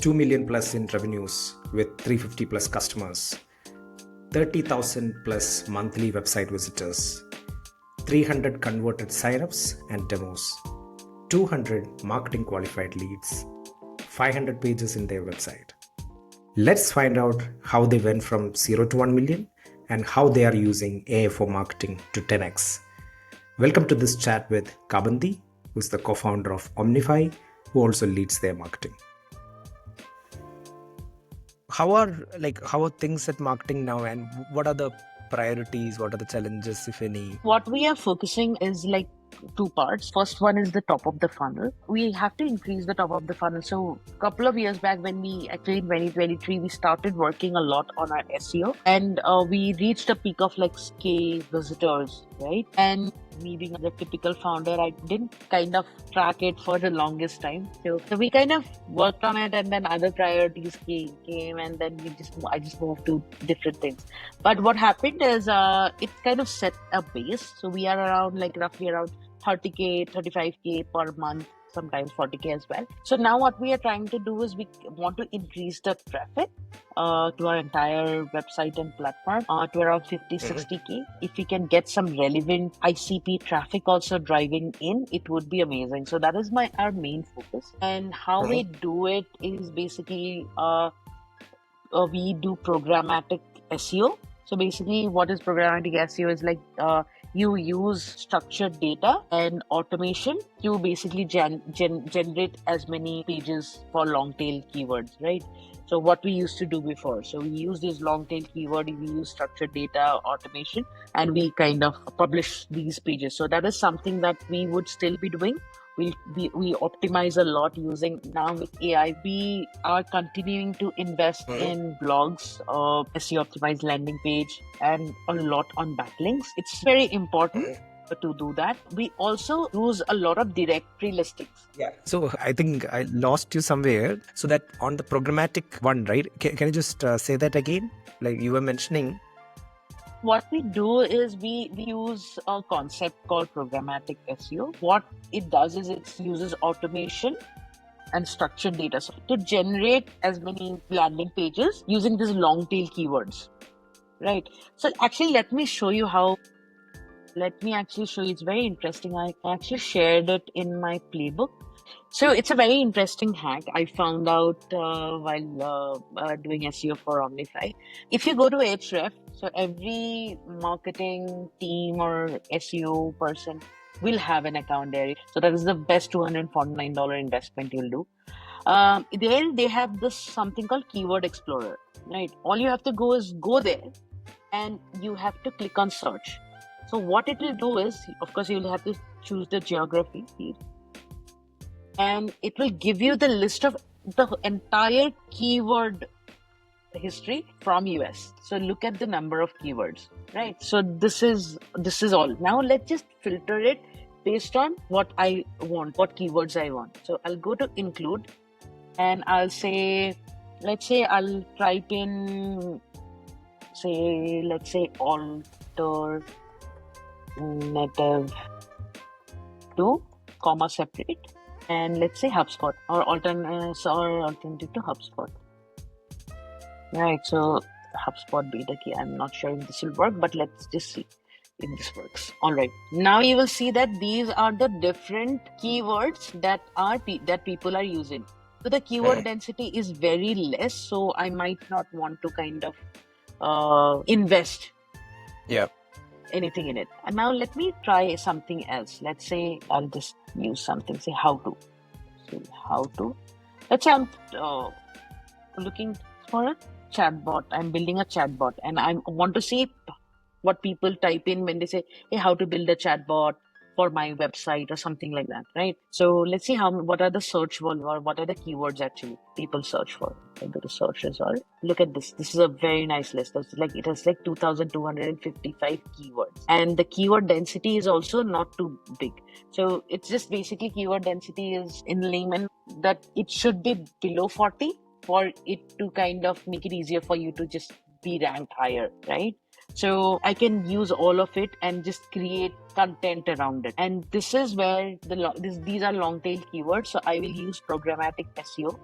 2 million plus in revenues with 350 plus customers, 30,000 plus monthly website visitors, 300 converted signups and demos, 200 marketing qualified leads, 500 pages in their website. Let's find out how they went from 0 to 1 million and how they are using AI for marketing to 10x. Welcome to this chat with Kabandi, who is the co-founder of Omnify, who also leads their marketing. How are things at marketing now, and what are the priorities? What are the challenges, if any? What we are focusing is like two parts. First one is the top of the funnel. We have to increase the top of the funnel. So a couple of years back, when we actually in 2023, we started working a lot on our SEO, and we reached a peak of like K visitors, right? And me being the typical founder, I didn't kind of track it for the longest time. So we kind of worked on it, and then other priorities came, and then I just moved to different things. But what happened is it kind of set a base. So we are around like roughly around 30K, 35K per month, sometimes 40K as well. So now what we are trying to do is we want to increase the traffic to our entire website and platform to around 50, 60K. If we can get some relevant ICP traffic also driving in, it would be amazing. So that is our main focus. And how we do it is basically we do programmatic SEO. So basically what is programmatic SEO is like you use structured data and automation to basically generate as many pages for long tail keywords, right? So what we used to do before, so we use this long tail keyword, we use structured data automation, and we kind of publish these pages. So that is something that we would still be doing. We optimize a lot using now with AI. We are continuing to invest in blogs, SEO optimized landing page, and a lot on backlinks. It's very important to do that. We also use a lot of directory listings. Yeah. So I think I lost you somewhere. So that on the programmatic one, right? Can you just say that again? Like you were mentioning. What we do is we use a concept called programmatic SEO. What it does is it uses automation and structured data to generate as many landing pages using these long tail keywords, right? So actually, let me show you. It's very interesting. I actually shared it in my playbook. So it's a very interesting hack I found out while doing SEO for Omnify. If you go to Ahrefs, so every marketing team or SEO person will have an account there. So that is the best $249 investment you'll do. There they have this something called Keyword Explorer, right? All you have to go is go there, and you have to click on search. So what it will do is, of course, you'll have to choose the geography here, and it will give you the list of the entire keyword history from US. So look at the number of keywords, right? So this is all. Now let's just filter it based on what I want, what keywords I want. So I'll go to include, and I'll say, let's say I'll type in, let's say alternative to comma separate, and let's say HubSpot or alternative to HubSpot. Right, so HubSpot beta key. I'm not sure if this will work, but let's just see if this works. All right, now you will see that these are the different keywords that people are using. So the keyword density is very less, so I might not want to kind of invest anything in it. And now let me try something else. Let's say I'll just use something, say how to. So how to. Let's say I'm looking for a chatbot. I'm building a chatbot, and I want to see what people type in when they say, hey, how to build a chatbot for my website or something like that, right? So let's see what are the search volume, or what are the keywords actually people search for. I go to search result. Look at this. This is a very nice list. It has like 2,255 keywords, and the keyword density is also not too big. So it's just basically keyword density is in layman that it should be below 40 for it to kind of make it easier for you to just be ranked higher, right? So I can use all of it and just create content around it. And this is where these are long tail keywords. So I will use programmatic SEO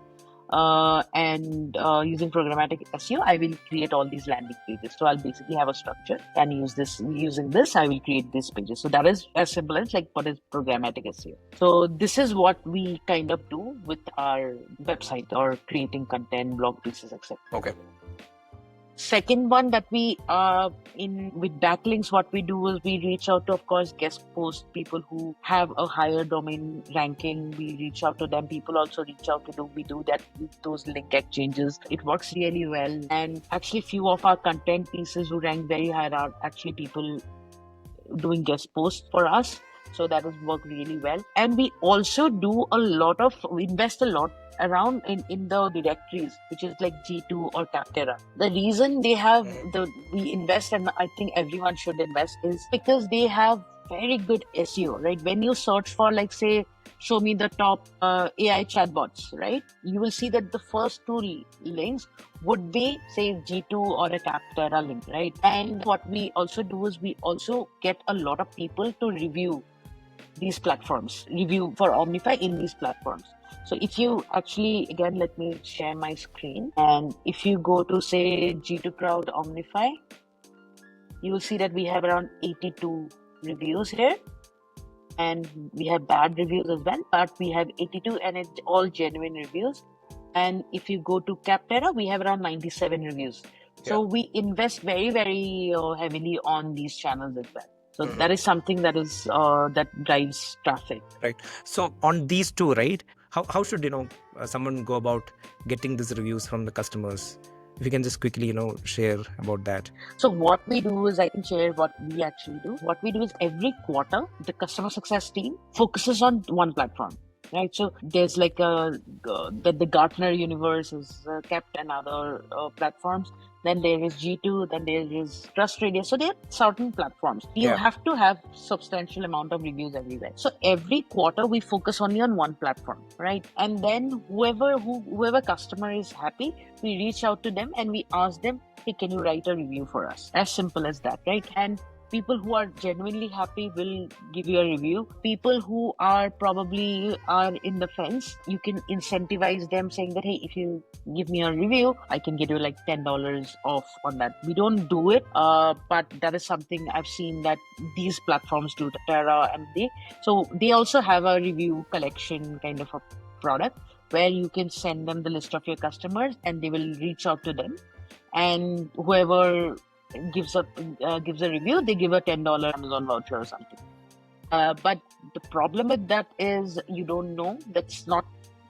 and using programmatic SEO, I will create all these landing pages. So I'll basically have a structure and using this, I will create these pages. So that is as simple as like what is programmatic SEO. So this is what we kind of do with our website or creating content, blog pieces, etc. Okay. Second one that we in with backlinks, what we do is we reach out to, of course, guest post people who have a higher domain ranking. We reach out to them. People also reach out to we do that with those link exchanges. It works really well. And actually few of our content pieces who rank very high are actually people doing guest posts for us. So that has worked really well. And we also do we invest a lot around in the directories, which is like G2 or Capterra. The reason they have we invest, and I think everyone should invest, is because they have very good SEO, right? When you search for, like, say, show me the top AI chatbots, right? You will see that the first two links would be, say, G2 or a Capterra link, right? And what we also do is we also get a lot of people to review these platforms, review for Omnify in these platforms. So if you actually, again, let me share my screen. And if you go to, say, G2 Crowd Omnify, you will see that we have around 82 reviews here. And we have bad reviews as well, but we have 82 and it's all genuine reviews. And if you go to Capterra, we have around 97 reviews. So we invest very, very heavily on these channels as well. So that is something that is that drives traffic. Right. So on these two, right? How should someone go about getting these reviews from the customers? If you can just quickly share about that. So what we do is, I can share what we actually do. What we do is every quarter, the customer success team focuses on one platform. Right, so there's like the Gartner universe is kept and other platforms. Then there is G2, then there is Trust Radius. So there are certain platforms. You have to have substantial amount of reviews everywhere. So every quarter we focus only on one platform, right? And then whoever customer is happy, we reach out to them and we ask them, hey, can you write a review for us? As simple as that, right? And people who are genuinely happy will give you a review. People who are probably in the fence, you can incentivize them saying that, hey, if you give me a review, I can get you like $10 off on that. We don't do it, but that is something I've seen that these platforms do, Terra, and they also have a review collection kind of a product where you can send them the list of your customers and they will reach out to them. And whoever gives a review, they give a $10 Amazon voucher or something. But the problem with that is you don't know. That's not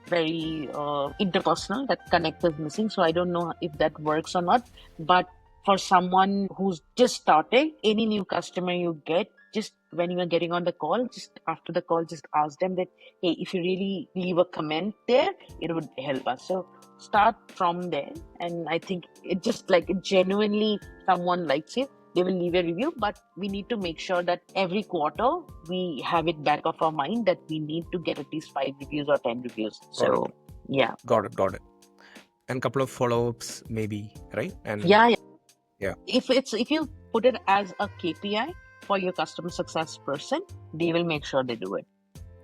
very interpersonal. That connect is missing. So I don't know if that works or not. But for someone who's just starting, any new customer you get, just when you are getting on the call, just after the call, just ask them that, hey, if you really leave a comment there, it would help us. So start from there. And I think it just like genuinely someone likes it, they will leave a review. But we need to make sure that every quarter we have it back of our mind that we need to get at least 5 reviews or 10 reviews. So yeah. Got it. And a couple of follow-ups maybe, right? And yeah. If you put it as a KPI for your customer success person, they will make sure they do it.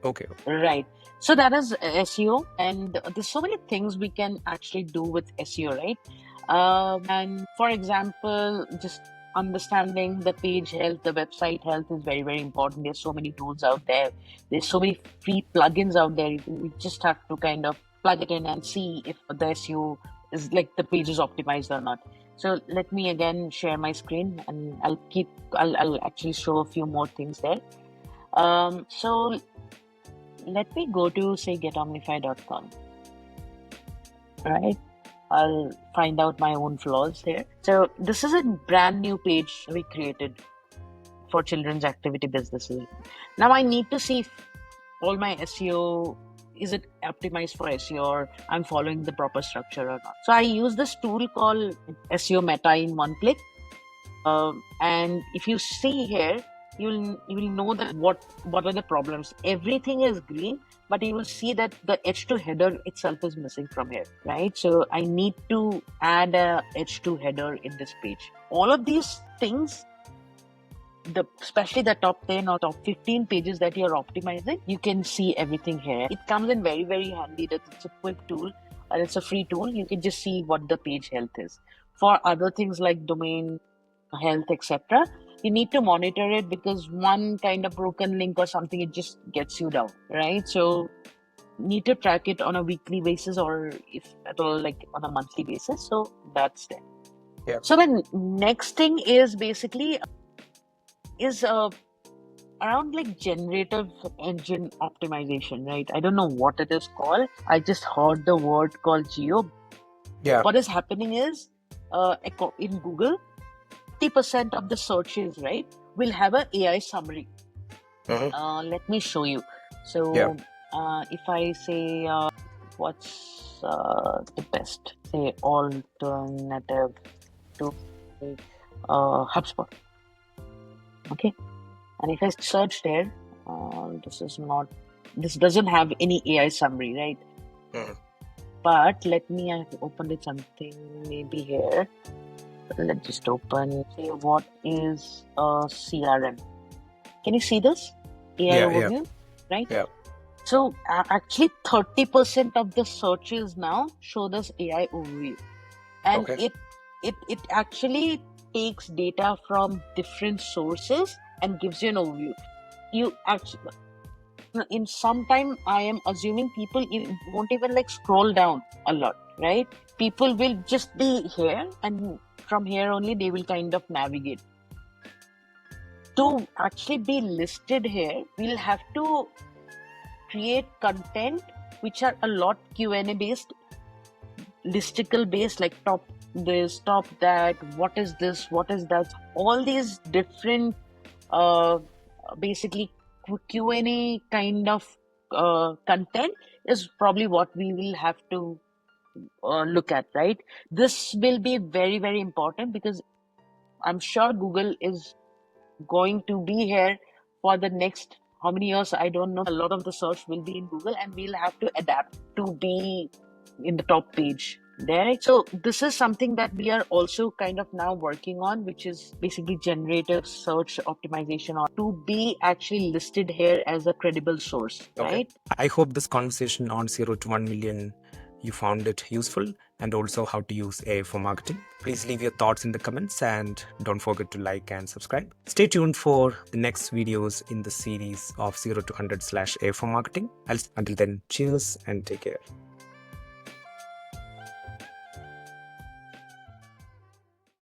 Okay. Right. So that is SEO, and there's so many things we can actually do with SEO, right? And for example, just understanding the page health, the website health is very, very important. There's so many tools out there. There's so many free plugins out there. You just have to kind of plug it in and see if the SEO is like the page is optimized or not. So let me again share my screen and I'll actually show a few more things there. So let me go to, say, getomnify.com. Right. I'll find out my own flaws here. So this is a brand new page we created for children's activity businesses. Now I need to see if all my SEO, is it optimized for SEO or I'm following the proper structure or not. So I use this tool called SEO Meta in one click. And if you see here, you will know that what are the problems. Everything is green, but you will see that the H2 header itself is missing from here, right? So I need to add a H2 header in this page. All of these things, especially the top 10 or top 15 pages that you're optimizing, you can see everything here. It comes in very, very handy that it's a quick tool. and it's a free tool. You can just see what the page health is. For other things like domain health, etc., you need to monitor it, because one kind of broken link or something, it just gets you down, right? So need to track it on a weekly basis, or if at all, like on a monthly basis. So that's there. Yeah. So the next thing is basically around like generative engine optimization, right? I don't know what it is called. I just heard the word called geo. Yeah. What is happening is in Google, 50% of the searches, right, will have an AI summary. Let me show you. So if I say what's the best, say alternative to HubSpot, okay, and if I search there, this doesn't have any AI summary, right? But let me, I've opened it something maybe here. Let's just open, say what is a CRM. Can you see this? AI overview, right? Yeah. So actually 30% of the searches now show this AI overview. And it actually takes data from different sources and gives you an overview. You actually, in some time, I am assuming people won't even like scroll down a lot, right? People will just be here, and from here only they will kind of navigate. To actually be listed here, we'll have to create content which are a lot Q&A based, listicle based, like top this, top that, what is this, what is that, all these different basically Q&A kind of content is probably what we will have to look at, right? This will be very, very important, because I'm sure Google is going to be here for the next how many years, I don't know. A lot of the search will be in Google, and we'll have to adapt to be in the top page there, right? So this is something that we are also kind of now working on, which is basically generative search optimization, or to be actually listed here as a credible source, right? I hope this conversation on 0 to 1 million, you found it useful, and also how to use AI for marketing. Please leave your thoughts in the comments, and don't forget to like and subscribe. Stay tuned for the next videos in the series of 0 to 100 / AI for marketing. Until then, cheers and take care.